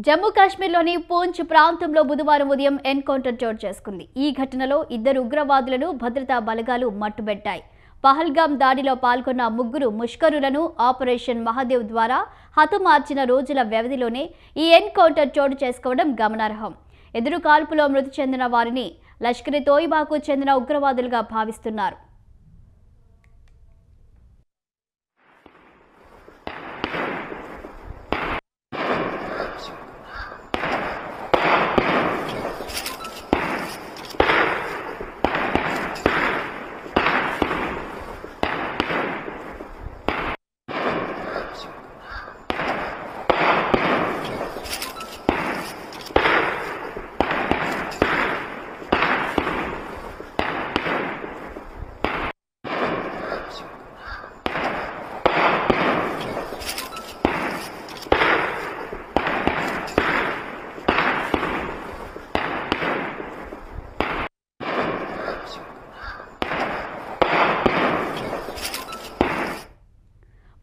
జమ్మూ కాశ్మీర్లోని పూంచ్ ప్రాంతంలో బుధవారం ఉదయం ఎన్కౌంటర్ చోటు చేసుకుంది. ఈ ఘటనలో ఇద్దరు ఉగ్రవాదులను భద్రతా బలగాలు మట్టుబెట్టాయి. పహల్గామ్ దాడిలో పాల్గొన్న ముగ్గురు ముష్కరులను ఆపరేషన్ మహాదేవ్ ద్వారా హతమార్చిన రోజుల వ్యవధిలోనే ఈ ఎన్కౌంటర్ చోటు చేసుకోవడం గమనార్హం. ఎదురు కాల్పులో మృతి చెందిన వారిని లష్కర్-ఏ-తోయిబాకు చెందిన ఉగ్రవాదులుగా భావిస్తున్నారు.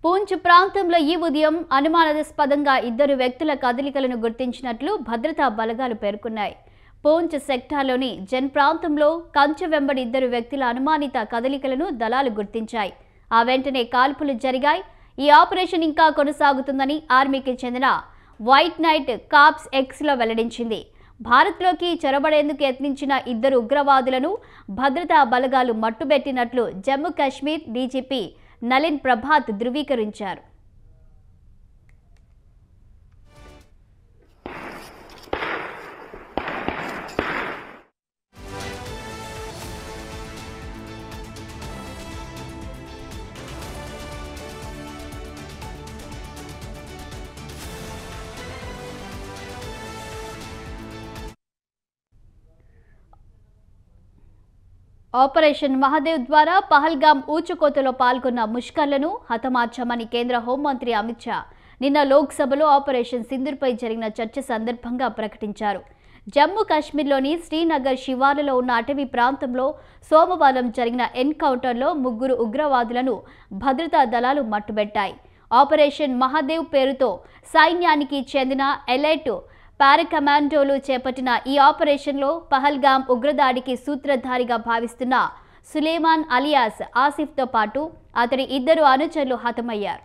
పూంచ్ ప్రాంతంలో ఈ ఉదయం అనుమానాస్పదంగా ఇద్దరు వ్యక్తుల కదలికలను గుర్తించినట్లు భద్రతా బలగాలు పేర్కొన్నాయి. పూంచ్ సెక్టార్లోని జన్ ప్రాంతంలో కంచె వెంబడి ఇద్దరు వ్యక్తుల అనుమానిత కదలికలను దళాలు గుర్తించాయి. ఆ వెంటనే కాల్పులు జరిగాయి. ఈ ఆపరేషన్ ఇంకా కొనసాగుతుందని ఆర్మీకి చెందిన వైట్ నైట్ కార్ప్స్ ఎక్స్లో వెల్లడించింది. భారత్లోకి చొరబడేందుకు యత్నించిన ఇద్దరు ఉగ్రవాదులను భద్రతా బలగాలు మట్టుబెట్టినట్లు జమ్మూ కాశ్మీర్ డీజీపీ నలిన్ ప్రభాత్ ధృవీకరించారు. ఆపరేషన్ మహాదేవ్ ద్వారా పహల్గామ్ ఊచకోతలో పాల్గొన్న ముష్కర్లను హతమార్చామని కేంద్ర హోంమంత్రి అమిత్ షా నిన్న లోక్సభలో ఆపరేషన్ సింధూర్పై జరిగిన చర్చ సందర్భంగా ప్రకటించారు. జమ్మూ కాశ్మీర్లోని శ్రీనగర్ శివార్లలో ఉన్న అటవీ ప్రాంతంలో సోమవారం జరిగిన ఎన్కౌంటర్లో ముగ్గురు ఉగ్రవాదులను భద్రతా దళాలు మట్టుబెట్టాయి. ఆపరేషన్ మహాదేవ్ పేరుతో సైన్యానికి చెందిన ఎలైట్ పారాకమాండోలు చేపట్టిన ఈ ఆపరేషన్లో పహల్గామ్ ఉగ్రదాడికి సూత్రధారిగా భావిస్తున్న సులేమాన్ అలియాస్ ఆసిఫ్తో పాటు అతని ఇద్దరు అనుచరులు హతమయ్యారు.